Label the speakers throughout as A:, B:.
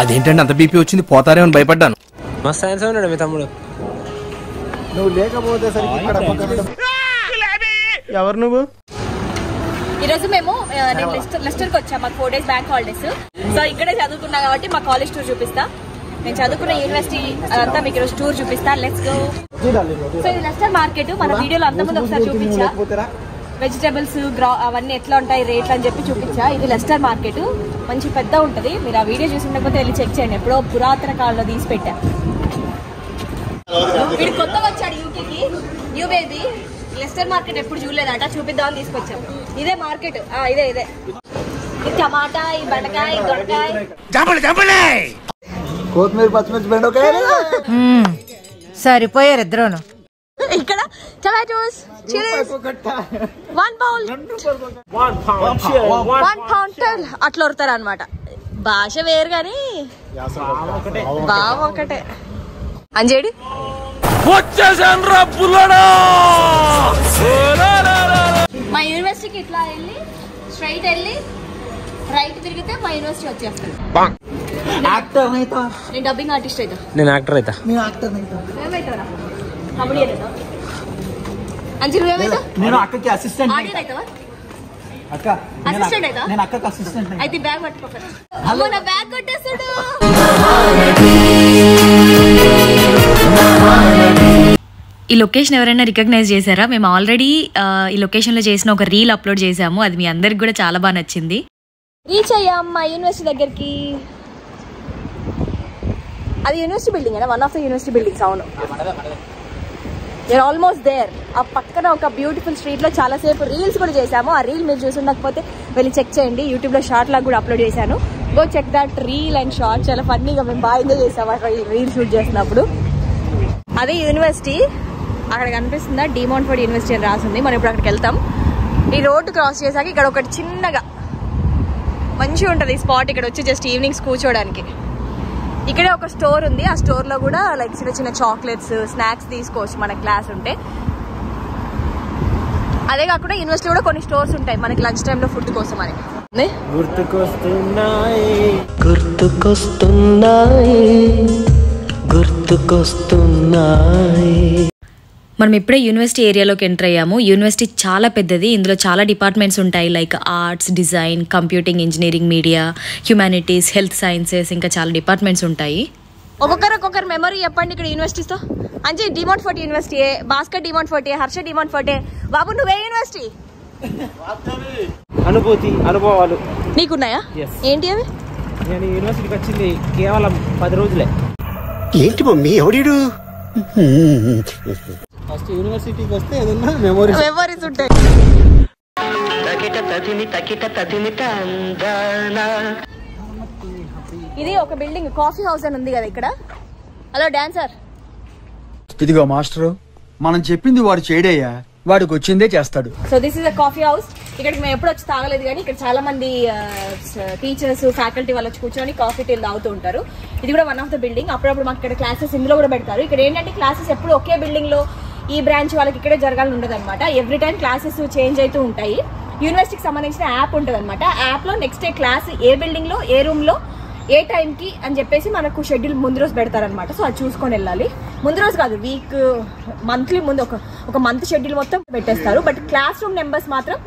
A: అదేంటంటే అంత బీపీ వచ్చింది, పోతారేమని భయపడ్డాను.
B: మస్తు సైన్స్ ఉన్నాడు మీ తమ్ముడు.
C: నువ్వు లేకపోతే ఎవరు నువ్వు?
D: ఈరోజు మేము లెస్టర్కి వచ్చాం. మాకు 4 days బ్యాంక్ హాలిడేస్. సో ఇక్కడే చదువుకున్నా కాబట్టి మా కాలేజ్ టూర్ చూపిస్తా. నేను చదువుకున్న యూనివర్సిటీ అదంతా మీకు ఈరోజు టూర్ చూపిస్తా. Let's go. సో ఇది లెస్టర్ మార్కెట్. మన వీడియోలో అంతకుముందు ఒకసారి చూపించా, వెజిటేబుల్స్ అవన్నీ ఎట్లా ఉంటాయి రేట్లు అని చెప్పి చూపించా. ఇది లెస్టర్ మార్కెట్, మంచి పెద్ద ఉంటది. మీరు ఆ వీడియో చూసినకపోతే వెళ్ళి చెక్ చేయండి. ఎప్పుడో పురాతన కాలంలో తీసి పెట్టా. వీడు కొత్తగా వచ్చాడు యూకేకి. New baby. లెస్టర్ మార్కెట్ ఎప్పుడు చూడలేదట, చూపిద్దామని తీసుకొచ్చాం. ఇదే మార్కెట్. ఇదే ఈ టమాటా, ఈ బెండకాయ, ఈ దొండకాయ,
C: కొత్తిమీర, పచ్చిమిర్చి, బెండకాయ
E: సరిపోయారు ఇద్దరును.
D: ఇక్కడ టమాటోస్, చిల్లీస్ 1 pound అట్లా వరుతారు అనమాట. భాష వేరు గాని బావ ఒకటే. అంజేడి మా యూనివర్సిటీకి ఇట్లా వెళ్ళి స్ట్రైట్ వెళ్ళి రైట్ తిరిగితే మా యూనివర్సిటీ వచ్చేస్తుంది. నేను డబ్బింగ్ ఆర్టిస్ట్ అవుతా.
B: నేను యాక్టర్ అవుతా.
D: ఏమవుతారా? కబడ్డీ అవుతా. అంజలి ఏమవుతా?
C: నేను అక్కకి అసిస్టెంట్.
D: ఆడియన్ అవుతావా?
C: అక్క
D: అసిస్టెంట్ అవుతా?
C: నేను అక్కకి అసిస్టెంట్.
D: అయితే బ్యాగ్ పట్టుకోక. అమ్మో నా బ్యాగ్ కొట్టేస్తాడు.
F: ఈ లొకేషన్ ఎవరైనా రికగ్నైజ్ చేశారా? మేము ఆల్రెడీ ఈ లొకేషన్లో చేసిన ఒక రీల్ అప్లోడ్ చేసాము. అది మీ అందరికి కూడా చాలా బాగా నచ్చింది.
D: రీచ్ అయ్యాం మా యూనివర్సిటీ దగ్గరికి. అది యూనివర్సిటీ బిల్డింగ్ అయినా, one of the university buildings. అవును, యూర్ ఆల్మోస్ట్ దేర్. ఆ పక్కన ఒక బ్యూటిఫుల్ స్ట్రీట్ లో చాలాసేపు రీల్స్ కూడా చేశాము. ఆ రీల్ మీరు చూసి ఉండకపోతే వెళ్ళి చెక్ చేయండి. యూట్యూబ్ లో షార్ట్ లాగా కూడా అప్లోడ్ చేశాను. Go check that reel and short. చాలా ఫన్నీగా మేము బాగా ఎంజాయ్ చేసాము రీల్ షూట్ చేసినప్పుడు. అదే యూనివర్సిటీ. అక్కడ కనిపిస్తుందా డి మౌంట్ఫోర్డ్ యూనివర్సిటీ అని రాసింది. మనం ఇప్పుడు అక్కడికి వెళ్తాం. ఈ రోడ్డు క్రాస్ చేశాక ఇక్కడ ఒకటి చిన్నగా మంచిగా ఉంటుంది స్పాట్. ఇక్కడ వచ్చి జస్ట్ ఈవినింగ్స్ కూర్చోడానికి. ఇక్కడే ఒక స్టోర్ ఉంది. ఆ స్టోర్ లో కూడా లైక్ చిన్న చిన్న చాక్లెట్స్, స్నాక్స్ తీసుకోవచ్చు మన క్లాస్ ఉంటే. అదే కాకుండా యూనివర్సిటీ కూడా కొన్ని స్టోర్స్ ఉంటాయి మనకి లంచ్ టైమ్ లో ఫుడ్ కోసం అని.
F: మనం ఇప్పుడే యూనివర్సిటీ ఏరియాలోకి ఎంటర్ అయ్యాము. యూనివర్సిటీ చాలా పెద్దది. ఇందులో చాలా డిపార్ట్మెంట్స్ ఉంటాయి. Like arts, design, computing, engineering, media, humanities, health sciences, ఇంకా చాలా డిపార్ట్మెంట్స్ ఉంటాయి.
D: ఒక్కొక్కరు మెమరీ చెప్పండి ఇక్కడ యూనివర్సిటీతో. Anji De Montfort University, Bhaskar De Montfort, Harsha De Montfort. బాబు నువ్వే యూనివర్సిటీ?
B: అనుభూతి, అనుభవాలు
D: నీకున్నాయా? ఏంటి అవి?
B: నేను యూనివర్సిటీకి వచ్చింది కేవలం 10 రోజులే.
G: ఏంటి మమ్మీ ఎవడు?
C: ఫస్ట్ యూనివర్సిటీకి వస్తే ఏదన్నా మెమోరీస్
D: ఉంటాయి. ఇది ఒక బిల్డింగ్, కాఫీ హౌస్ అని ఉంది కదా ఇక్కడ. Hello dancer.
C: ఇదిగో మాస్టరు, మనం చెప్పింది వాడు చేయడయ్యా, వాడికి వచ్చిందే చేస్తాడు.
D: So this is a coffee house. ఇక్కడికి మేము ఎప్పుడు వచ్చి తాగలేదు కానీ ఇక్కడ చాలా మంది టీచర్స్, ఫ్యాకల్టీ వాళ్ళు వచ్చి కూర్చొని కాఫీ టీలు తాగుతూ ఉంటారు. ఇది కూడా వన్ ఆఫ్ ద బిల్డింగ్. అప్పుడప్పుడు మాకు ఇక్కడ క్లాసెస్ ఇందులో కూడా పెడతారు. ఇక్కడ ఏంటంటే క్లాసెస్ ఎప్పుడు ఒకే బిల్డింగ్ లో ఈ బ్రాంచ్ వాళ్ళకి ఇక్కడే జరగాలని ఉండదు అనమాట. ఎవ్రీ టైం క్లాసెస్ చేంజ్ అవుతూ ఉంటాయి. యూనివర్సిటీకి సంబంధించిన యాప్ ఉంటుంది అనమాట. ఆ యాప్ లో నెక్స్ట్ డే క్లాస్ ఏ బిల్డింగ్ లో, ఏ రూమ్ లో, ఏ టైంకి అని చెప్పేసి మనకు షెడ్యూల్ ముందు రోజు పెడతారనమాట. సో అది చూసుకొని వెళ్ళాలి. ముందు రోజు కాదు, వీక్, మంత్లీ ముందు ఒక మంత్ షెడ్యూల్ మొత్తం పెట్టేస్తారు. బట్ క్లాస్ రూమ్ నెంబర్స్ మాత్రం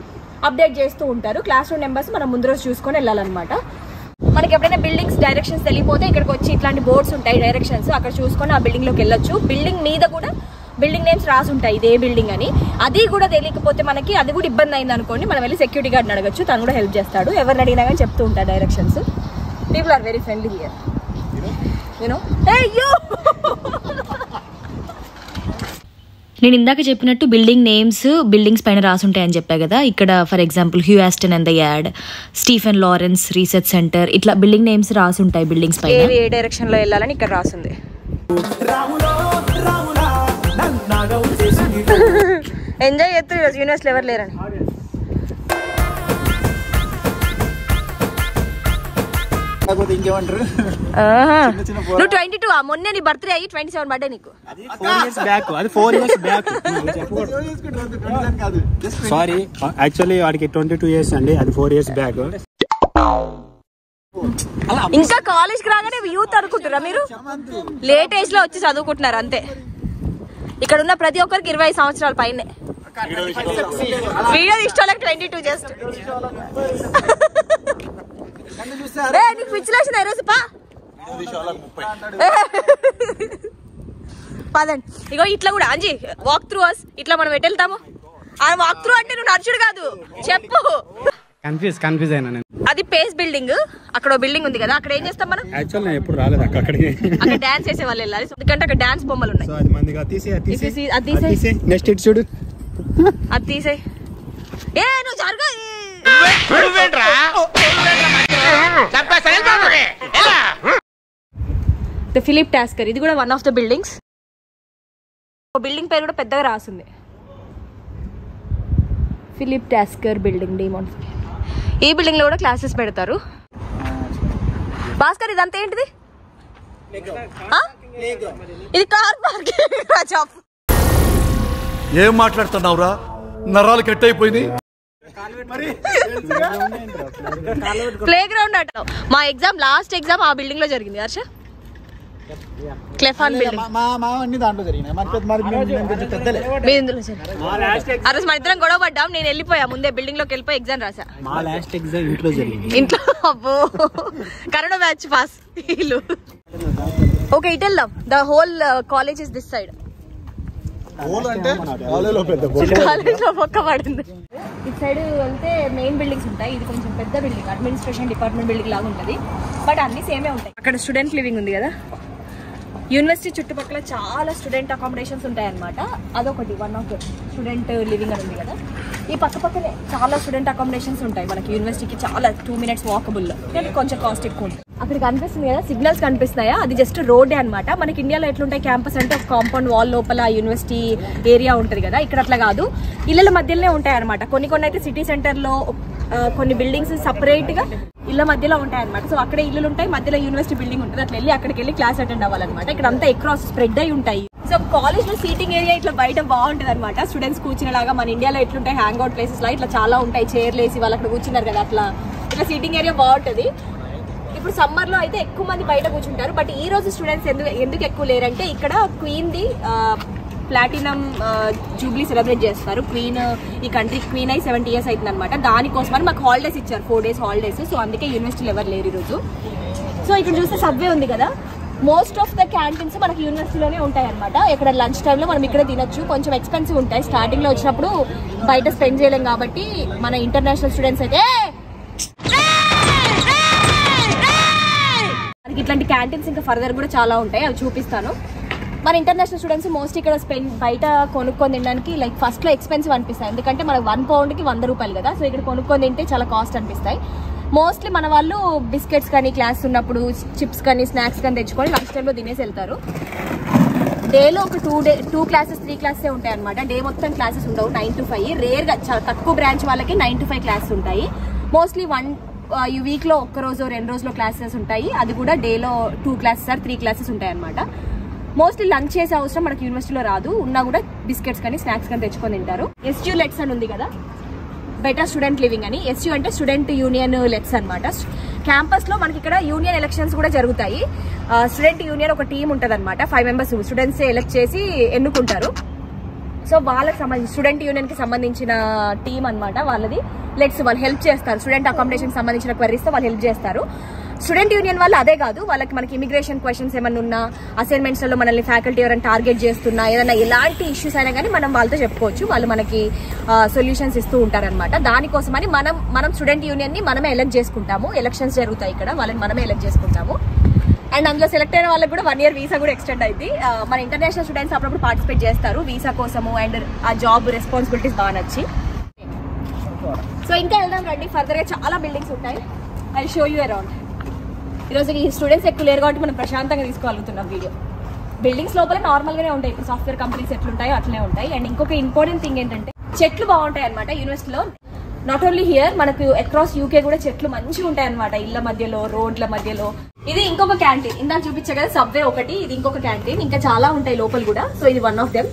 D: అప్డేట్ చేస్తూ ఉంటారు. క్లాస్ రూమ్ నెంబర్స్ మనం ముందు రోజు చూసుకొని వెళ్ళాలన్నమాట. మనకి ఎప్పుడైనా బిల్డింగ్స్ డైరెక్షన్స్ తెలియపోతే ఇక్కడికి వచ్చి ఇట్లాంటి బోర్డ్స్ ఉంటాయి డైరెక్షన్స్, అక్కడ చూసుకొని ఆ బిల్డింగ్ లోకి వెళ్ళొచ్చు. బిల్డింగ్ మీద కూడా బిల్డింగ్ నేమ్స్ రాసి ఉంటాయి, ఇదే బిల్డింగ్ అని. అది కూడా తెలియకపోతే మనకి అది కూడా ఇబ్బంది అయింది అనుకోండి, మనం వెళ్ళి సెక్యూరిటీ గార్డ్ని అడగచ్చు. తను కూడా హెల్ప్ చేస్తాడు. ఎవరిని అడిగినా కానీ చెప్తూ ఉంటారు directions. People are very friendly here. You know? Hey you!
F: నేను ఇందాక చెప్పినట్టు బిల్డింగ్ నేమ్స్ బిల్డింగ్స్ పైన రాసుంటాయని చెప్పా కదా. ఇక్కడ for example Hugh Aston and the Yard, Stephen Lawrence research centre, ఇట్లా బిల్డింగ్ నేమ్స్ రాసుంటాయి బిల్డింగ్స్ పైన.
D: ఏ డైరెక్షన్ లో వెళ్ళాలని ఇక్కడ రాసింది. ఎంజాయ్ చేస్తూ ఈరోజు యూనివర్సిటీ ఎవరు లేరని.
C: ఇంకేమంటారు?
D: నువ్వు 22 మొన్నే నీ బర్త్డే అయ్యి 27 బర్త్డే నీకు.
B: అది 4 years బ్యాక్. సారీ, యాక్చువల్లీ వాడికి 22 years అండి, అది 4 years బ్యాక్.
D: ఇంకా కాలేజ్కి రాగానే యూత్ అనుకుంటారా మీరు? లేట్ ఏజ్ లో వచ్చి చదువుకుంటున్నారు అంతే. ఇక్కడ ఉన్న ప్రతి ఒక్కరికి 20 సంవత్సరాల పైనే. వీడియో తీసుకోలేక 22 జస్ట్. నీకు పిచ్చిలేసిన ఈరోజు పదండి. ఇగో ఇట్లా కూడా అంజీ వాక్ త్రూ అస్. ఇట్లా మనం ఎటు వెళ్తాము? వాక్ త్రూ అంటే నువ్వు నడుచుడు కాదు, చెప్పు.
B: కన్ఫ్యూజ్ అయినా నేను.
D: అది పేస్ బిల్డింగ్. అక్కడ బిల్డింగ్ ఉంది కదా, అక్కడ ఏం చేస్తాం మనం?
B: యాక్చువల్ నేను ఎప్పుడు రాలేదు అక్కడికి.
D: అక్కడ డాన్స్ చేసే వాళ్ళు వెళ్ళాలి, ఎందుకంటే అక్కడ డాన్స్ బొమ్మలు ఉన్నాయి.
B: సో అది మందిగా తీసే
D: అది
B: నెక్స్ట్ ఇటు చూడు,
D: అది తీసే. ఏ నువ్వు జరుగు. ద ఫిలిప్ టాస్కర్, ఇది కూడా one of the buildings. Building పేరు కూడా పెద్దగా రాసింది, ఫిలిప్ టాస్కర్ బిల్డింగ్ డిమాండ్. ఈ బిల్డింగ్ లో కూడా క్లాసెస్ పెడతారు. భాస్కర్ ఇదంతా ఏంటిది? ఇది కార్ పార్కింగ్.
E: ఏం మాట్లాడుతున్నావురా? నరాలు కట్ అయిపోయింది.
D: ప్లే గ్రౌండ్ అట. మా ఎగ్జామ్ లాస్ట్ ఎగ్జామ్ ఆ బిల్డింగ్ లో జరిగింది. హర్ష క్లెఫాన్ బిల్డింగ్
C: దాంట్లో జరిగినాయి.
D: ఆ రోజు మన ఇద్దరం గొడవ పడ్డాం. నేను వెళ్ళిపోయా ముందే, బిల్డింగ్ లోకి వెళ్ళిపోయి ఎగ్జామ్ రాసా.
B: మా లాస్ట్ ఎగ్జామ్ ఇంట్లో జరిగింది.
D: ఇంట్లో అబ్బో కరోనా బ్యాచ్ పాస్ వీళ్ళు. ఓకే ఇటు వెళ్దాం. The whole college is this side. College లో మొక్క పడింది. ఇటు సైడ్ వెళ్తే మెయిన్ బిల్డింగ్స్ ఉంటాయి. ఇది కొంచెం పెద్ద బిల్డింగ్, అడ్మినిస్ట్రేషన్ డిపార్ట్మెంట్ బిల్డింగ్ లాగా ఉంటుంది. బట్ అన్ని సేమే ఉంటాయి. అక్కడ స్టూడెంట్ లివింగ్ ఉంది కదా. యూనివర్సిటీ చుట్టుపక్కల చాలా స్టూడెంట్ అకామిడేషన్స్ ఉంటాయి అనమాట. అదొకటి వన్ ఆఫ్ స్టూడెంట్ లివింగ్ అని ఉంది కదా. ఈ పక్కనే చాలా స్టూడెంట్ అకామిడేషన్స్ ఉంటాయి మనకి యూనివర్సిటీకి. చాలా 2 minutes వాకబుల్, కానీ కొంచెం కాస్ట్ ఎక్కువ ఉంటుంది. అక్కడ కనిపిస్తుంది కదా సిగ్నల్స్ కనిపిస్తున్నాయా, అది జస్ట్ రోడ్డే అనమాట. మనకి ఇండియాలో ఎట్లుంటాయి క్యాంపస్ అంటే ఒక కాంపౌండ్ వాల్ లోపల యూనివర్సిటీ ఏరియా ఉంటుంది కదా. ఇక్కడ అట్లా కాదు, ఇళ్ళ మధ్యలోనే ఉంటాయి అనమాట. కొన్ని అయితే సిటీ సెంటర్ లో కొన్ని బిల్డింగ్స్ సపరేట్ గా ఇళ్ళ మధ్యలో ఉంటాయి అనమాట. సో అక్కడే ఇల్లులు ఉంటాయి, మధ్యలో యూనివర్సిటీ బిల్డింగ్ ఉంటుంది. అట్లా వెళ్ళి అక్కడికి వెళ్ళి క్లాస్ అటెండ్ అవ్వాలన్నమాట. ఇక్కడ అంతా అక్రాస్ స్ప్రెడ్ అయి ఉంటాయి. సో కాలేజ్ లో సీటింగ్ ఏరియా ఇట్లా బయట బాగుంటుంది అనమాట. స్టూడెంట్స్ కూర్చునేలాగా మన ఇండియాలో ఎట్లుంటాయి హ్యాంగ్ అవుట్ ప్లేసెస్ లా ఇట్లా చాలా ఉంటాయి. చైర్లు వేసి వాళ్ళు అక్కడ కూర్చున్నారు కదా, అట్లా ఇట్లా సీటింగ్ ఏరియా బాగుంటుంది. ఇప్పుడు సమ్మర్ లో అయితే ఎక్కువ మంది బయట కూర్చుంటారు. బట్ ఈ రోజు స్టూడెంట్స్ ఎందుకు ఎక్కువ లేరంటే ఇక్కడ queen the platinum Jubilee celebrate చేస్తారు. క్వీన్ ఈ కంట్రీ క్వీన్ అయి 70 years అవుతుంది అనమాట. దానికోసమని మాకు హాలిడేస్ ఇచ్చారు, 4 days హాలిడేస్. సో అందుకే యూనివర్సిటీలో ఎవరు లేరు ఈరోజు. సో ఇక్కడ చూస్తే సబ్వే ఉంది కదా, మోస్ట్ ఆఫ్ ద క్యాంటీన్స్ మనకి యూనివర్సిటీలోనే ఉంటాయి అనమాట. ఇక్కడ లంచ్ టైంలో మనం ఇక్కడ తినొచ్చు. కొంచెం ఎక్స్పెన్సివ్ ఉంటాయి. స్టార్టింగ్ లో వచ్చినప్పుడు బయట స్పెండ్ చేయలేం కాబట్టి మన ఇంటర్నేషనల్ స్టూడెంట్స్ అయితే మనకి ఇట్లాంటి క్యాంటీన్స్ ఇంకా ఫర్దర్ కూడా చాలా ఉంటాయి, అవి చూపిస్తాను. మన ఇంటర్నేషనల్ స్టూడెంట్స్ మోస్ట్ ఇక్కడ బయట కొనుక్కొని తినడానికి లైక్ ఫస్ట్ లో ఎక్స్పెన్సివ్ అనిపిస్తాయి, ఎందుకంటే మనకు 1 poundకి 100 రూపాయలు కదా. సో ఇక్కడ కొనుక్కొని తింటే చాలా కాస్ట్ అనిపిస్తాయి. మోస్ట్లీ మన వాళ్ళు బిస్కెట్స్ కానీ క్లాస్ ఉన్నప్పుడు చిప్స్ కానీ స్నాక్స్ కానీ తెచ్చుకొని లంచ్ టైంలో తినేసి వెళ్తారు. డేలో ఒక 2 classes 3 classes ఉంటాయి అనమాట. డే మొత్తం క్లాసెస్ ఉండవు, 9 to 5. రేర్గా చాలా తక్కువ బ్రాంచ్ వాళ్ళకి 9 to 5 క్లాసెస్ ఉంటాయి. మోస్ట్లీ ఈ వీక్ లో 1 రోజు 2 రోజులో క్లాసెస్ ఉంటాయి. అది కూడా డేలో 2 classes or 3 classes ఉంటాయి అనమాట. మోస్ట్లీ లంచ్ చేసే అవసరం మనకి యూనివర్సిటీలో రాదు. ఉన్నా కూడా బిస్కెట్స్ కానీ స్నాక్స్ కానీ తెచ్చుకొని తింటారు. SU లెట్స్ అని ఉంది కదా, బెటర్ స్టూడెంట్ లివింగ్ అని. SU అంటే స్టూడెంట్ యూనియన్ లెట్స్ అనమాట. క్యాంపస్ లో మనకి ఇక్కడ యూనియన్ ఎలక్షన్స్ కూడా జరుగుతాయి. స్టూడెంట్ యూనియన్ ఒక టీం ఉంటుంది అనమాట. 5 members స్టూడెంట్స్ ఎలక్ట్ చేసి ఎన్నుకుంటారు. సో వాళ్ళకి సంబంధించి స్టూడెంట్ యూనియన్ కి సంబంధించిన టీం అనమాట వాళ్ళది. లెట్స్ వాళ్ళు హెల్ప్ చేస్తారు. స్టూడెంట్ అకామిడేషన్ సంబంధించిన క్వరీస్ తో వాళ్ళు హెల్ప్ చేస్తారు. స్టూడెంట్ యూనియన్ వాళ్ళు అదే కాదు, వాళ్ళకి మనకి ఇమిగ్రేషన్ క్వశ్చన్స్ ఏమన్నా ఉన్నా, అసైన్మెంట్స్ లో మనల్ని ఫ్యాకల్టీ ఎవరైనా టార్గెట్ చేస్తున్నా, ఏదైనా ఎలాంటి ఇష్యూస్ అయినా కానీ మనం వాళ్ళతో చెప్పుకోవచ్చు. వాళ్ళు మనకి సొల్యూషన్స్ ఇస్తూ ఉంటారనమాట. దానికోసమని మనం స్టూడెంట్ యూనియన్ ని మనమే ఎలక్ట్ చేసుకుంటాము. ఎలక్షన్స్ జరుగుతాయి ఇక్కడ, వాళ్ళని మనమే ఎలక్ట్ చేసుకుంటాము. అండ్ అందులో సెలెక్ట్ అయిన వాళ్ళకి కూడా 1 year వీసా కూడా ఎక్స్టెండ్ అయింది. మన ఇంటర్నేషనల్ స్టూడెంట్స్ అప్పుడప్పుడు పార్టిసిపేట్ చేస్తారు వీసా కోసము. అండ్ ఆ జాబ్ రెస్పాన్సిబిలిటీస్ బాగా నచ్చి. సో ఇంకా వెళ్దాం రండి. ఫర్దర్ గా చాలా బిల్డింగ్స్ ఉంటాయి. I show you around. ఈరోజు ఈ స్టూడెంట్స్ ఎక్కువ లేరు కాబట్టి మనం ప్రశాంతంగా తీసుకోగలుగుతున్నాం వీడియో. బిల్డింగ్స్ లోపల నార్మల్ గానే ఉంటాయి. ఇప్పుడు సాఫ్ట్వేర్ కంపెనీస్ ఎట్లుంటాయో అట్లనే ఉంటాయి. అండ్ ఇంకొక ఇంపార్టెంట్ థింగ్ ఏంటంటే చెట్లు బాగుంటాయి అనమాట యూనివర్సిటీలో. నాట్ ఓన్లీ హియర్, మనకు అక్రాస్ యూకే కూడా చెట్లు మంచిగా ఉంటాయి అనమాట, ఇళ్ల మధ్యలో, రోడ్ల మధ్యలో. ఇది ఇంకొక క్యాంటీన్, ఇందాక చూపించా కదా సబ్వే ఒకటి, ఇది ఇంకొక క్యాంటీన్, ఇంకా చాలా ఉంటాయి లోపల కూడా. సో ఇది వన్ ఆఫ్ దెమ్.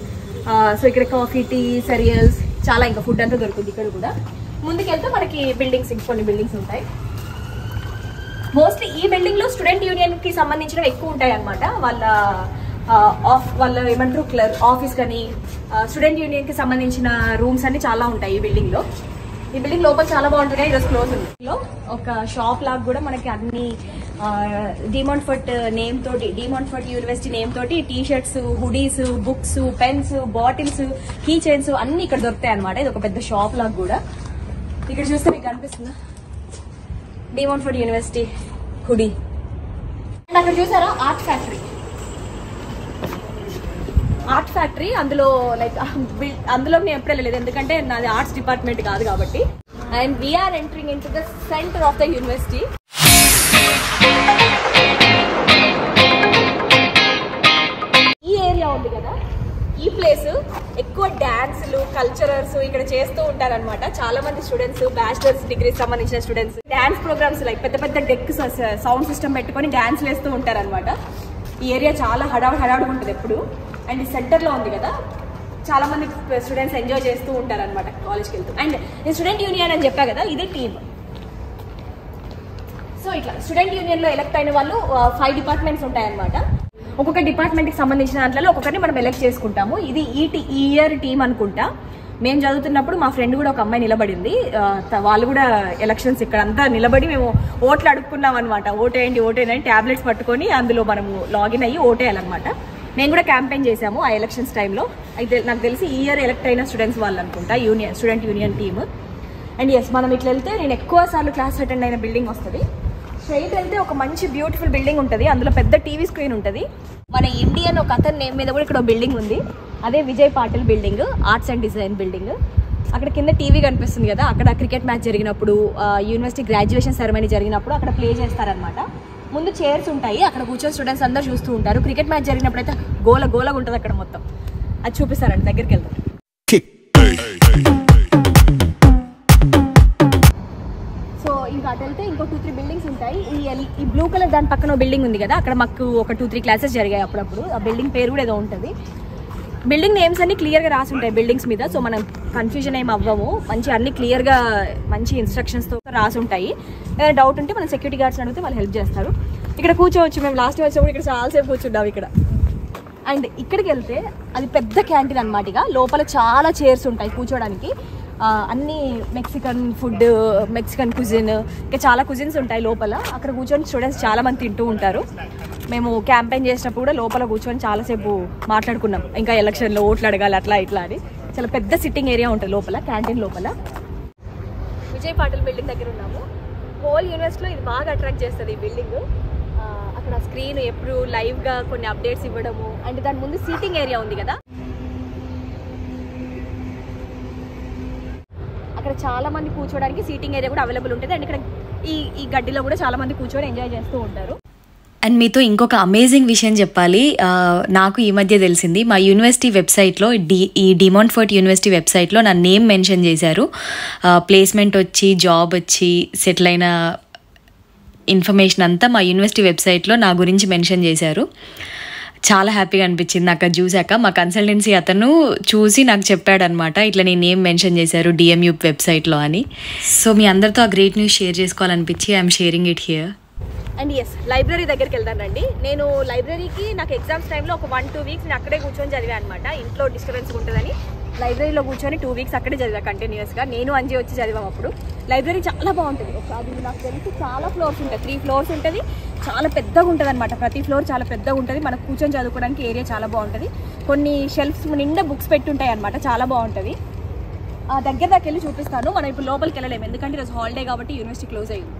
D: సో ఇక్కడ కాఫీ, టీ, సెరియల్స్, చాలా ఇంకా ఫుడ్ అంతా దొరుకుతుంది ఇక్కడ కూడా. ముందుకెళ్తే మనకి బిల్డింగ్స్, ఇంకొన్ని బిల్డింగ్స్ ఉంటాయి. మోస్ట్లీ ఈ బిల్డింగ్ లో స్టూడెంట్ యూనియన్ కి సంబంధించినవి ఎక్కువ ఉంటాయి అనమాట. వాళ్ళ ఏమంటారు క్లర్క్ ఆఫీస్ కానీ స్టూడెంట్ యూనియన్ కి సంబంధించిన రూమ్స్ అన్ని చాలా ఉంటాయి ఈ బిల్డింగ్ లో. ఈ బిల్డింగ్ లోపల చాలా బాగుంటుంది, ఈరోజు క్లోజ్ ఉంది. ఒక షాప్ లాగా కూడా మనకి అన్ని డిమాంట్ఫోర్ట్ నేమ్ తోటి, డిమాంట్ఫోర్ట్ యూనివర్సిటీ నేమ్ తోటి T shirts, hoodies, books, pens, bottles, key chains అన్ని ఇక్కడ దొరుకుతాయి అనమాట. ఇది ఒక పెద్ద షాప్ లాగా కూడా. ఇక్కడ చూస్తే మీకు కనిపిస్తుందా డిమాంట్ఫోర్ట్ యూనివర్సిటీ హుడీ. అండ్ అక్కడ చూసారా ఆర్ట్ ఫ్యాక్టరీ. ఆర్ట్ ఫ్యాక్టరీ అందులో లైక్ అందులో నేను ఎప్పుడు వెళ్ళలేదు, ఎందుకంటే నాది ఆర్ట్స్ డిపార్ట్మెంట్ కాదు కాబట్టి. And we are entering into the centre of the university. ఈ ఏరియా ఉంది కదా, ఈ ప్లేస్ ఎక్కువ డాన్సులు, కల్చరల్స్ ఇక్కడ చేస్తూ ఉంటారనమాట. చాలా మంది స్టూడెంట్స్, బ్యాచిలర్స్ డిగ్రీ సంబంధించిన స్టూడెంట్స్ డాన్స్ ప్రోగ్రామ్స్ లైక్ పెద్ద పెద్ద డెక్ సౌండ్ సిస్టమ్ పెట్టుకొని డాన్స్ వేస్తూ ఉంటారనమాట. ఈ ఏరియా చాలా హడావుడిగా ఉంటుంది ఎప్పుడు. అండ్ సెంటర్ లో ఉంది కదా, చాలా మంది స్టూడెంట్స్ ఎంజాయ్ చేస్తూ ఉంటారనమాట కాలేజ్కి వెళ్తూ. అండ్ నేను స్టూడెంట్ యూనియన్ అని చెప్పా కదా, ఇదే టీమ్. సో ఇట్లా స్టూడెంట్ యూనియన్ లో ఎలక్ట్ అయిన వాళ్ళు 5 డిపార్ట్మెంట్స్ ఉంటాయన్నమాట. ఒక్కొక్క డిపార్ట్మెంట్ కి సంబంధించిన దాంట్లో ఒక్కొక్కరిని మనం ఎలక్ట్ చేసుకుంటాము. ఇది ఈ ఇయర్ టీమ్ అనుకుంటా. మేము చదువుతున్నప్పుడు మా ఫ్రెండ్ కూడా ఒక అమ్మాయి నిలబడింది, వాళ్ళు కూడా ఎలక్షన్స్ ఇక్కడ అంతా నిలబడి మేము ఓట్లు అడుక్కున్నాం అనమాట. ఓటేయండి ఓటేయండి ట్యాబ్లెట్స్ పట్టుకొని అందులో మనము లాగిన్ అయ్యి ఓటేయాలన్నమాట. మేము కూడా క్యాంపెయిన్ చేసాము ఆ ఎలక్షన్స్ టైంలో. అయితే నాకు తెలిసి ఈ ఇయర్ ఎలక్ట్ అయిన స్టూడెంట్స్ వాళ్ళు అనుకుంటా, student union team. And yes, మనం ఇట్లా వెళ్తే నేను ఎక్కువ సార్లు క్లాస్ అటెండ్ అయిన బిల్డింగ్ వస్తుంది. స్ట్రైట్ వెళ్తే ఒక మంచి బ్యూటిఫుల్ బిల్డింగ్ ఉంటుంది, అందులో పెద్ద టీవీ స్క్రీన్ ఉంటుంది. మన ఇండియన్ ఒక అతని నేమ్ మీద కూడా ఇక్కడ బిల్డింగ్ ఉంది, అదే Vijay Patil building, arts and design building. అక్కడ కింద టీవీ కనిపిస్తుంది కదా, అక్కడ క్రికెట్ మ్యాచ్ జరిగినప్పుడు, యూనివర్సిటీ గ్రాడ్యుయేషన్ సెరమనీ జరిగినప్పుడు అక్కడ ప్లే చేస్తారనమాట. ముందు చైర్స్ ఉంటాయి, అక్కడ కూర్చొని స్టూడెంట్స్ అందరూ చూస్తూ ఉంటారు. క్రికెట్ మ్యాచ్ జరిగినప్పుడు అయితే గోలగా ఉంటుంది అక్కడ మొత్తం. అది చూపిస్తారండి, దగ్గరికి వెళ్తారు. సో ఇంకా అటు వెళ్తే ఇంకో 2-3 బిల్డింగ్స్ ఉంటాయి. ఈ బ్లూ కలర్ దాని పక్కన బిల్డింగ్ ఉంది కదా, అక్కడ మాకు ఒక 2-3 క్లాసెస్ జరిగాయి అప్పుడప్పుడు. ఆ బిల్డింగ్ పేరు కూడా ఏదో ఉంటుంది. బిల్డింగ్ నేమ్స్ అన్ని క్లియర్గా రాసి ఉంటాయి బిల్డింగ్స్ మీద, సో మనం కన్ఫ్యూజన్ ఏం అవ్వము. అన్ని క్లియర్గా మంచి ఇన్స్ట్రక్షన్స్తో రాసి ఉంటాయి. ఏదైనా డౌట్ ఉంటే మనం సెక్యూరిటీ గార్డ్స్ అడిగితే వాళ్ళు హెల్ప్ చేస్తారు. ఇక్కడ కూర్చోవచ్చు, మేము లాస్ట్ వచ్చినప్పుడు ఇక్కడ చాలాసేపు కూర్చుంటాం ఇక్కడ. అండ్ ఇక్కడికి వెళ్తే అది పెద్ద క్యాంటీన్ అనమాట. ఇక లోపల చాలా చైర్స్ ఉంటాయి కూర్చోడానికి. అన్ని మెక్సికన్ ఫుడ్, మెక్సికన్ కుజిన్, ఇంకా చాలా కుజిన్స్ ఉంటాయి లోపల. అక్కడ కూర్చొని స్టూడెంట్స్ చాలా మంది తింటూ ఉంటారు. మేము క్యాంపెయిన్ చేసినప్పుడు కూడా లోపల కూర్చొని చాలాసేపు మాట్లాడుకున్నాం, ఇంకా ఎలక్షన్లో ఓట్లు అడగాలి అట్లా ఇట్లా అని. చాలా పెద్ద సిట్టింగ్ ఏరియా ఉంటుంది లోపల, క్యాంటీన్ లోపల. విజయ్ పాటిల్ బిల్డింగ్ దగ్గర ఉన్నాము. హోల్ యూనివర్సిటీలో ఇది బాగా అట్రాక్ట్ చేస్తుంది ఈ బిల్డింగ్. అక్కడ స్క్రీన్ ఎప్పుడు లైవ్గా కొన్ని అప్డేట్స్ ఇవ్వడము. అండ్ దాని ముందు సీటింగ్ ఏరియా ఉంది కదా, అక్కడ చాలా మంది కూర్చోడానికి సీటింగ్ ఏరియా కూడా అవైలబుల్ ఉంటుంది. అండ్ ఇక్కడ ఈ గడ్డిలో కూడా చాలా మంది కూర్చొని ఎంజాయ్ చేస్తూ ఉంటారు.
F: అండ్ మీతో ఇంకొక అమేజింగ్ విషయం చెప్పాలి. నాకు ఈ మధ్య తెలిసింది, మా యూనివర్సిటీ వెబ్సైట్లో ఈ డిమాంట్ఫోర్ట్ యూనివర్సిటీ వెబ్సైట్లో నా నేమ్ మెన్షన్ చేశారు. ప్లేస్మెంట్ వచ్చి, జాబ్ వచ్చి, సెటిల్ అయిన ఇన్ఫర్మేషన్ అంతా మా యూనివర్సిటీ వెబ్సైట్లో నా గురించి మెన్షన్ చేశారు. చాలా హ్యాపీగా అనిపించింది నాకు అది చూశాక. మా కన్సల్టెన్సీ అతను చూసి నాకు చెప్పాడనమాట, ఇట్లా నేను నేమ్ మెన్షన్ చేశారు డిఎంయూ వెబ్సైట్లో అని. సో మీ అందరితో ఆ గ్రేట్ న్యూస్ షేర్ చేసుకోవాలనిపించి I'm sharing it here.
D: And yes, library దగ్గరికి వెళ్తానండి. నేను లైబ్రరీకి నాకు ఎగ్జామ్స్ టైంలో ఒక 1-2 వీక్స్ నేను అక్కడే కూర్చొని చదివా అనమాట. ఇంట్లో డిస్టర్బెన్స్ ఉంటుందని లైబ్రరీలో కూర్చొని 2 వీక్స్ అక్కడే చదివా కంటిన్యూస్గా. నేను అంజీ వచ్చి చదివాం అప్పుడు. లైబ్రరీ చాలా బాగుంటుంది. అది నాకు తెలిసి చాలా ఫ్లోర్స్ ఉంటాయి, 3 ఫ్లోర్స్ ఉంటుంది. చాలా పెద్దగా ఉంటుంది అనమాట, ప్రతి ఫ్లోర్ చాలా పెద్దగా ఉంటుంది. మనకు కూర్చొని చదువుకోవడానికి ఏరియా చాలా బాగుంటుంది. కొన్ని షెల్ఫ్స్ నిండా బుక్స్ పెట్టుంటాయి అనమాట, చాలా బాగుంటుంది. ఆ దగ్గర దాకా వెళ్ళి చూపిస్తాను. మనం ఇప్పుడు లోపలికి వెళ్ళలేము, ఎందుకంటే ఈరోజు హాలిడే కాబట్టి యూనివర్సిటీ క్లోజ్ అయ్యింది.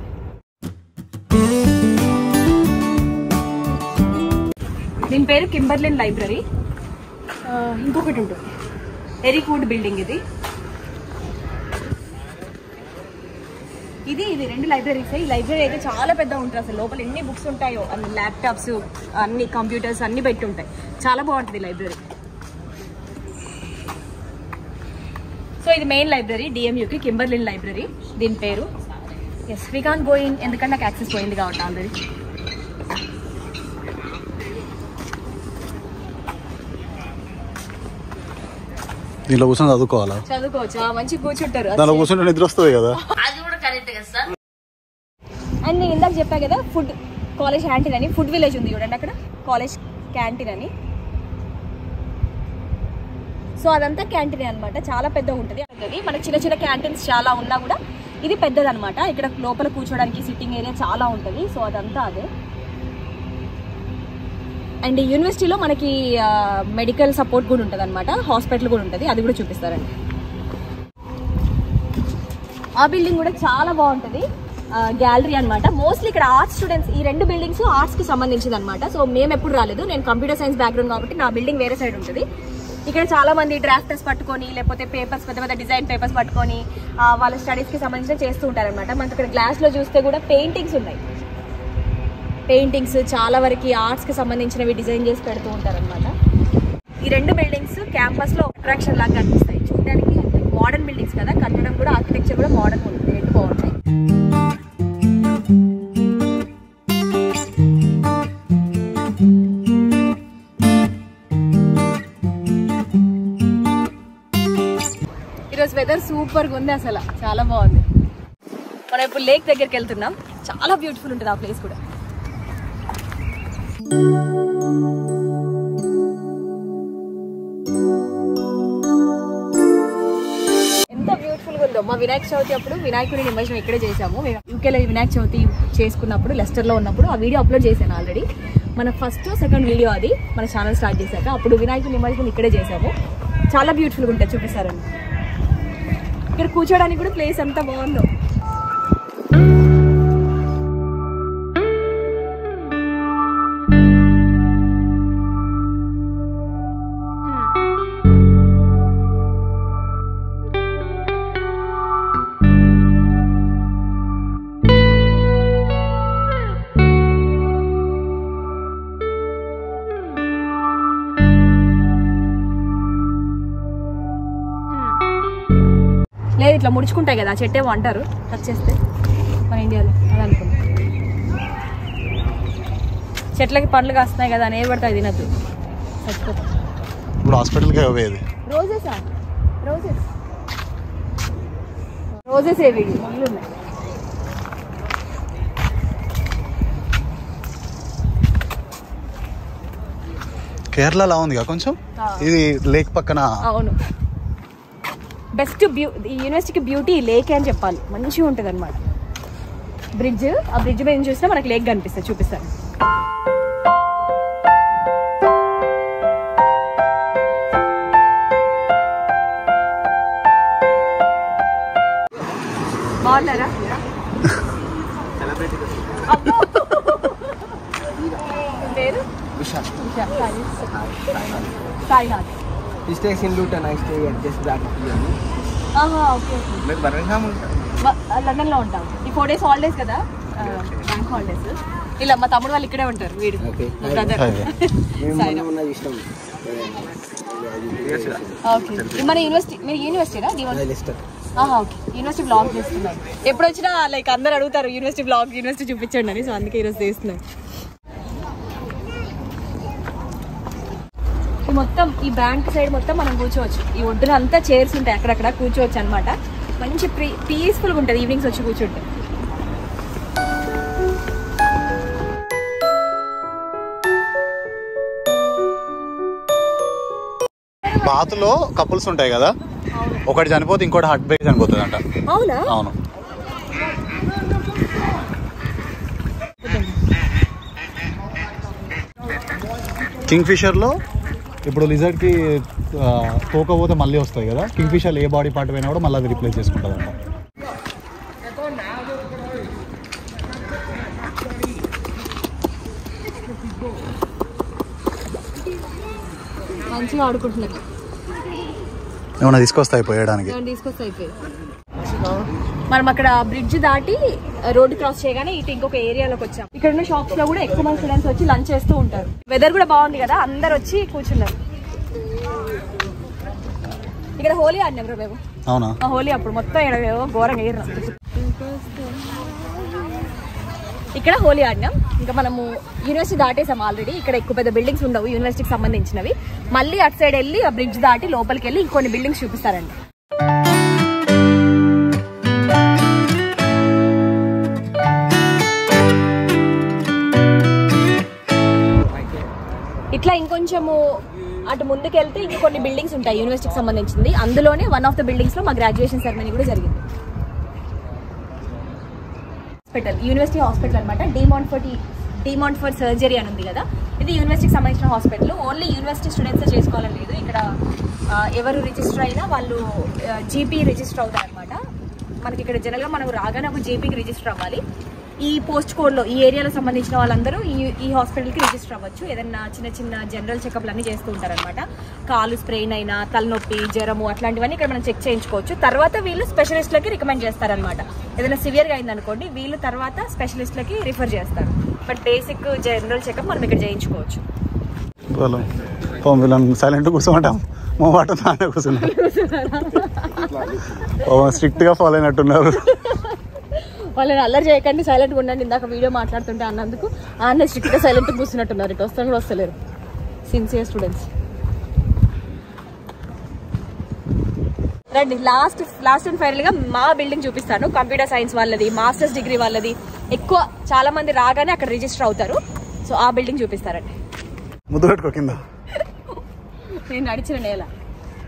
D: దీని పేరు కింబర్లిన్ లైబ్రరీ. ఇంకొకటి ఉంటుంది, ఎరిక్వుడ్ బిల్డింగ్. ఇది 2 లైబ్రరీస్. ఈ లైబ్రరీ అయితే చాలా పెద్దగా ఉంటుంది. అసలు లోపల ఎన్ని బుక్స్ ఉంటాయో, అన్ని ల్యాప్టాప్స్, అన్ని కంప్యూటర్స్ అన్ని పెట్టి ఉంటాయి. చాలా బాగుంటుంది లైబ్రరీ. సో ఇది మెయిన్ లైబ్రరీ డిఎంయూకి, కింబర్లిన్ లైబ్రరీ దీని పేరు. Yes we can't go in, ఎందుకంటే నాకు యాక్సెస్ పోయింది కాబట్టి ఆల్రెడీ.
H: దీంట్లో కూర్చొని చదువుకోవాలా?
D: చదువుకోవచ్చా? మంచి కూర్చుంటారు.
H: దాంట్లో కూర్చుంటే నిద్ర వస్తుంది కదా.
D: అండ్ నేను ఇందాక చెప్పా కదా ఫుడ్ కాలేజ్ క్యాంటీన్ అని, ఫుడ్ విలేజ్ ఉంది చూడండి అక్కడ, కాలేజ్ క్యాంటీన్ అని. సో అదంతా క్యాంటీన్ అనమాట, చాలా పెద్దగా ఉంటుంది. మనకి చిన్న చిన్న క్యాంటీన్స్ చాలా ఉన్నా కూడా ఇది పెద్దది అనమాట. ఇక్కడ లోపల కూర్చోడానికి సిట్టింగ్ ఏరియా చాలా ఉంటుంది. సో అదంతా అదే. అండ్ యూనివర్సిటీలో మనకి మెడికల్ సపోర్ట్ కూడా ఉంటుంది అనమాట, హాస్పిటల్ కూడా ఉంటుంది, అది కూడా చూపిస్తారండి. ఆ బిల్డింగ్ కూడా చాలా బాగుంటుంది, గ్యాలరీ అనమాట. మోస్ట్లీ ఇక్కడ ఆర్ట్స్ స్టూడెంట్స్, ఈ 2 బిల్డింగ్స్ ఆర్ట్స్కి సంబంధించింది అనమాట. సో మేము ఎప్పుడు రాలేదు, నేను కంప్యూటర్ సైన్స్ బ్యాక్గ్రౌండ్ కాబట్టి నా బిల్డింగ్ వేరే సైడ్ ఉంటుంది. ఇక్కడ చాలా మంది డ్రాఫ్టర్స్ పట్టుకొని లేకపోతే పేపర్స్, పెద్ద పెద్ద డిజైన్ పేపర్స్ పట్టుకొని వాళ్ళ స్టడీస్కి సంబంధించిన చేస్తూ ఉంటారనమాట. మనకి ఇక్కడ గ్లాస్లో చూస్తే కూడా పెయింటింగ్స్ ఉన్నాయి. పెయింటింగ్స్ చాలా వరకు ఆర్ట్స్కి సంబంధించినవి డిజైన్ చేసి పెడుతూ ఉంటారనమాట. ఈ 2 బిల్డింగ్స్ క్యాంపస్లో అట్రాక్షన్ లాగా కనిపిస్తాయి చూడడానికి. మోడర్న్ బిల్డింగ్స్ కదా, కట్టడం కూడా ఆర్కిటెక్చర్ కూడా మోడర్న్ ఉంటుంది, 2 బాగుంటాయి. ఈరోజు వెదర్ సూపర్గా ఉంది, అసలు చాలా బాగుంది. మనం ఇప్పుడు లేక్ దగ్గరికి వెళ్తున్నాం, చాలా బ్యూటిఫుల్ ఉంటుంది ఆ ప్లేస్ కూడా. ఎంత బ్యూటిఫుల్ గా ఉందో. మా వినాయక చవితి అప్పుడు వినాయకుడి నిమజ్జనం ఇక్కడే చేసాము. యూకేలో వినాయక చవితి చేసుకున్నప్పుడు లెస్టర్లో ఉన్నప్పుడు ఆ వీడియో అప్లోడ్ చేశాను ఆల్రెడీ. మన ఫస్ట్ సెకండ్ వీడియో అది మన ఛానల్ స్టార్ట్ చేశాక. అప్పుడు వినాయకుడి నిమజ్జనం ఇక్కడే చేసాము. చాలా బ్యూటిఫుల్గా ఉంటుంది, చూపిస్తారండి. ఇక్కడ కూర్చోడానికి కూడా ప్లేస్ ఎంత బాగుందో. లేదు ఇట్లా ముడుచుకుంటాయి కదా, చెట్టేమో అంటారు టచ్ చేస్తే మన ఇండియాలో, అది అనుకుంటా. చెట్లకి పండ్లు కాస్తున్నాయి కదా అని ఏ పడతాయి తినద్దు, చచ్చిపోతాం.
H: ఇప్పుడు హాస్పిటల్కి అవేది
D: రోజెసా? రోజెస్ రోజెస్ ఏవి పండ్లు ఉన్నాయి.
H: కేరళలా ఉందిగా కొంచెం, ఇది లేక్ పక్కన.
D: అవును, బెస్ట్ ఈ యూనివర్సిటీకి బ్యూటీ లేకే అని చెప్పాలి, మంచిగా ఉంటుంది అనమాట. బ్రిడ్జ్, ఆ బ్రిడ్జ్ మీద చూసినా మనకి లేక్ కనిపిస్తుంది, చూపిస్తాను. బాగున్నారా? పేరు Sainath.
A: He stays in Luton, I stay at just back of here.
D: Okay.
A: Like Birmingham
D: London లో ఉంటాం. ఈ 4 days హాలిడేస్ కదా, బ్యాంక్ హాలిడేస్. ఇలా మా తమ్ముడు వాళ్ళు ఇక్కడే ఉంటారు, వీడు బ్రదర్. ఓకే, మన యూనివర్సిటీ, మీరు యూనివర్సిటీనా? ఓకే, యూనివర్సిటీ బ్లాగ్ చేస్తున్నారు. ఎప్పుడు వచ్చినా లైక్ అందరు అడుగుతారు యూనివర్సిటీ బ్లాగ్, యూనివర్సిటీ చూపించండి అని. సో అందుకే ఈరోజు చేస్తున్నాను. మొత్తం ఈ బ్యాంక్ సైడ్ మొత్తం మనం కూర్చోవచ్చు. ఈ ఒడ్డున అంతా చైర్స్ ఉంటాయి, అక్కడక్కడ కూర్చోవచ్చు అనమాట. మంచి పీస్ఫుల్గా ఉంటుంది ఈవినింగ్స్ వచ్చి కూర్చుంటే.
H: బాతులో కపుల్స్ ఉంటాయి కదా, ఒకటి చనిపోతే ఇంకోటి హార్ట్ బ్రేక్ చనిపోతుంది అంట.
D: అవునా?
H: అవును. కింగ్ ఫిషర్లో ఇప్పుడు లిజర్డ్కి తోకపోతే మళ్ళీ వస్తాయి కదా, కింగ్ ఫిషర్ ఏ బాడీ పార్ట్ పోయినా కూడా మళ్ళీ అది రిప్లేస్ చేసుకుంటుంది అంట.
D: మంచిగా ఆడుకుంటున్నారు.
H: ఏమన్నా తీసుకొస్తాయి పోయడానికి,
D: తీసుకొస్తాయి. మనం అక్కడ బ్రిడ్జ్ దాటి రోడ్డు క్రాస్ చేయగానే ఇటు ఇంకొక ఏరియాలోకి వచ్చాం. ఇక్కడ ఉన్న షాప్స్ లో కూడా ఎక్కువ మంది స్టూడెంట్స్ వచ్చి లంచ్ చేస్తూ ఉంటారు. వెదర్ కూడా బాగుంది కదా, అందరు వచ్చి కూర్చున్నారు. ఇక్కడ హోలీ ఆడినాం మేము.
H: అవునా?
D: హోలీ అప్పుడు మొత్తం ఘోరంగా ఎగిరినాం. ఇక్కడ హోలీ ఆడినాం. ఇంకా మనము యూనివర్సిటీ దాటేసాం ఆల్రెడీ. ఇక్కడ ఎక్కువ పెద్ద బిల్డింగ్స్ ఉండవు యూనివర్సిటీకి సంబంధించినవి. మళ్ళీ అటు సైడ్ వెళ్ళి ఆ బ్రిడ్జ్ దాటి లోపలికి వెళ్ళి ఇంకొన్ని బిల్డింగ్స్ చూపిస్తారండి. ఇట్లా ఇంకొంచెము అటు ముందుకు వెళ్తే ఇంకొన్ని బిల్డింగ్స్ ఉంటాయి యూనివర్సిటీకి సంబంధించింది. అందులోనే వన్ ఆఫ్ ద బిల్డింగ్స్ లో మా గ్రాడ్యుయేషన్ సెరమనీ కూడా జరిగింది. హాస్పిటల్, యూనివర్సిటీ హాస్పిటల్ అనమాట. డిమాంట్ఫోర్ట్ సర్జరీ అని ఉంది కదా, ఇది యూనివర్సిటీకి సంబంధించిన హాస్పిటల్. ఓన్లీ యూనివర్సిటీ స్టూడెంట్స్ చేసుకోవాలని లేదు. ఇక్కడ ఎవరు రిజిస్టర్ అయినా వాళ్ళు జీపీ రిజిస్టర్ అవుతారు అనమాట. మనకి ఇక్కడ జనరల్గా మనం రాగానే ఒక జీపీకి రిజిస్టర్ అవ్వాలి. ఈ పోస్ట్ కోడ్లో ఈ ఏరియాలో సంబంధించిన వాళ్ళందరూ ఈ హాస్పిటల్కి రిజిస్టర్ అవ్వచ్చు. ఏదైనా చిన్న చిన్న జనరల్ చెకప్లు అన్నీ చేస్తూ ఉంటారనమాట. కాలు స్ప్రెయిన్ అయినా, తలనొప్పి, జ్వరము అట్లాంటివన్నీ ఇక్కడ మనం చెక్ చేయించుకోవచ్చు. తర్వాత వీళ్ళు స్పెషలిస్ట్లకి రికమెండ్ చేస్తారనమాట. ఏదైనా సివియర్గా అయిందనుకోండి వీళ్ళు తర్వాత స్పెషలిస్ట్లకి రిఫర్ చేస్తారు. బట్ బేసిక్ జనరల్ చెకప్ మనం ఇక్కడ చేయించుకోవచ్చు.
H: వీళ్ళని సైలెంట్ కూర్చోమంటాం, మోమాట నానే కూర్చున్నారు. స్ట్రిక్ట్గా ఫాలో అయినట్టున్నారు.
D: వాళ్ళని అల్లరి చేయకండి, సైలెంట్గా ఉండండి. ఇందాక వీడియో మాట్లాడుతుంటే అన్నందుకు అన్న స్ట్రిక్ట్గా సైలెంట్గా కూర్చున్నట్టున్నారు. ఇటు వస్తాను కూడా వస్తలేరు. Sincere students. రండి, లాస్ట్ అండ్ ఫైనల్గా మా బిల్డింగ్ చూపిస్తాను. కంప్యూటర్ సైన్స్ వాళ్ళది, మాస్టర్స్ డిగ్రీ వాళ్ళది. ఎక్కువ చాలా మంది రాగానే అక్కడ రిజిస్టర్ అవుతారు. సో ఆ బిల్డింగ్ చూపిస్తారండి.
H: ముద్దు పెట్టుకో కింద.
D: నేను నడిచిన నేల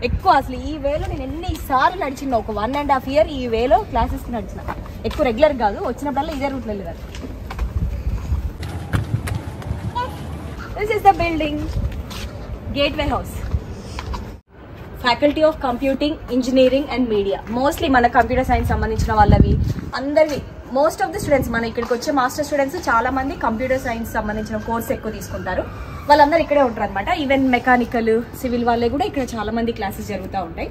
D: ఎక్కువ అసలు ఈ వేలో నేను ఎన్నిసార్లు నడిచిన, ఒక 1.5 year ఈ వేలో క్లాసెస్కి నడిచిన. ఎక్కువ రెగ్యులర్ కాదు, వచ్చినప్పుడల్లా ఇదే రూట్లో వెళ్ళేదాన్ని. This is the building, gateway house. Faculty of computing, engineering and media. Mostly మన కంప్యూటర్ సైన్స్ సంబంధించిన వాళ్ళవి అందరివి. మోస్ట్ ఆఫ్ ద స్టూడెంట్స్ మన ఇక్కడికి వచ్చే మాస్టర్ స్టూడెంట్స్ చాలా మంది కంప్యూటర్ సైన్స్ సంబంధించిన కోర్స్ ఎక్కువ తీసుకుంటారు. వాళ్ళందరూ ఇక్కడే ఉంటారు అనమాట. ఈవెన్ మెకానికల్, సివిల్ వాళ్ళే కూడా ఇక్కడ చాలా మంది క్లాసెస్ జరుగుతూ ఉంటాయి.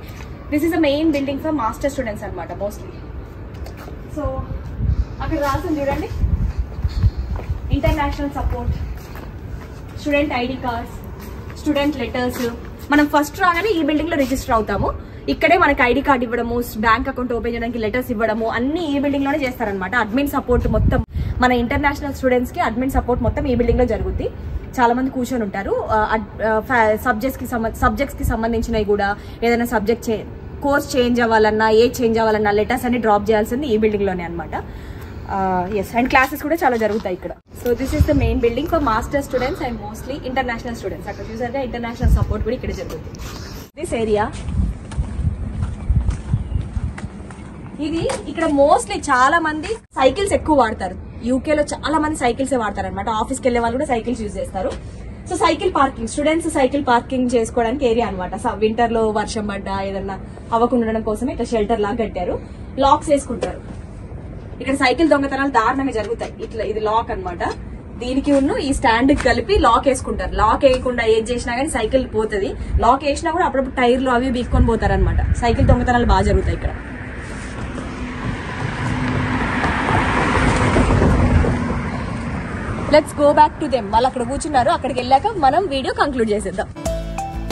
D: This is the main building for master students అనమాట మోస్ట్లీ. సో అక్కడ రాసింది చూడండి, international support, student ID cards, student letters. మనం ఫస్ట్ రాగానే ఈ బిల్డింగ్ లో రిజిస్టర్ అవుతాము. ఇక్కడే మనకి ఐడి కార్డ్ ఇవ్వడము, బ్యాంక్ అకౌంట్ ఓపెన్ చేయడానికి లెటర్స్ ఇవ్వడము అన్ని ఈ బిల్డింగ్ లోనే చేస్తారనమాట. అడ్మిన్ సపోర్ట్ మొత్తం మన ఇంటర్నేషనల్ స్టూడెంట్స్ కి అడ్మిన్ సపోర్ట్ మొత్తం ఈ బిల్డింగ్ లో జరుగుతుంది. చాలా మంది కూర్చొని ఉంటారు. సబ్జెక్ట్స్ కి సంబంధించినవి కూడా, ఏదైనా సబ్జెక్ట్ కోర్స్ చేంజ్ అవ్వాలన్నా, చేంజ్ అవ్వాలన్నా లెటర్స్ అన్ని డ్రాప్ చేయాల్సింది ఈ బిల్డింగ్ లోనే అనమాట. ఎస్, అండ్ క్లాసెస్ కూడా చాలా జరుగుతాయి ఇక్కడ. So this is the main building for master students and mostly international students. అక్కడ చూసారుగా ఇంటర్నేషనల్ సపోర్ట్ కూడా ఇక్కడ జరుగుతుంది. దిస్ ఏరియా ఇది. ఇక్కడ మోస్ట్లీ చాలా మంది సైకిల్స్ ఎక్కువ వాడతారు. యూకేలో చాలా మంది సైకిల్స్ వాడతారు అనమాట. ఆఫీస్కి వెళ్ళే వాళ్ళు కూడా సైకిల్స్ యూజ్ చేస్తారు. So cycle parking, students cycle parking చేసుకోవడానికి ఏరియా అనమాట. వింటర్ లో వర్షం పడ్డా ఏదన్నా అవ్వకుండా ఉండడం కోసమే ఇట్లా షెల్టర్ లాగా కట్టారు. లాక్స్ వేసుకుంటారు. ఇక్కడ సైకిల్ దొంగతనాలు దారుణంగా జరుగుతాయి. ఇట్లా ఇది లాక్ అనమాట. దీనికి ఈ స్టాండ్ కి కలిపి లాక్ వేసుకుంటారు. లాక్ వేయకుండా ఏది చేసినా కానీ సైకిల్ పోతుంది. లాక్ వేసినా కూడా అప్పుడప్పుడు టైర్లు అవి బీక్కొని పోతారు అనమాట. సైకిల్ దొంగతనాలు బాగా జరుగుతాయి ఇక్కడ. Let's go back to them. వాళ్ళు అక్కడ కూర్చున్నారు. అక్కడికి వెళ్ళాక మనం వీడియో కంక్లూడ్ చేసేద్దాం.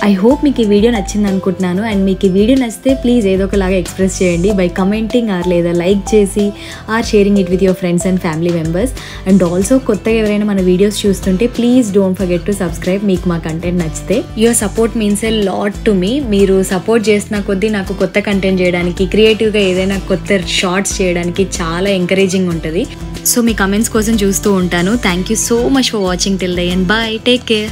F: ఐ హోప్ మీకు ఈ వీడియో నచ్చింది అనుకుంటున్నాను. అండ్ మీకు ఈ వీడియో నచ్చితే ప్లీజ్ ఏదో ఒకలాగా ఎక్స్ప్రెస్ చేయండి బై కమెంటింగ్ ఆర్ లేదా లైక్ చేసి or sharing it with your friends and family members. And also కొత్తగా ఎవరైనా మన వీడియోస్ చూస్తుంటే please don't forget to subscribe మీకు మా కంటెంట్ నచ్చితే. Your support means a lot to me. మీరు సపోర్ట్ చేసిన కొద్దీ నాకు కొత్త కంటెంట్ చేయడానికి, క్రియేటివ్గా ఏదైనా కొత్త షార్ట్స్ చేయడానికి చాలా ఎంకరేజింగ్ ఉంటుంది. సో మీ కమెంట్స్ కోసం చూస్తూ ఉంటాను. Thank you so much for watching till the end. Bye, take care.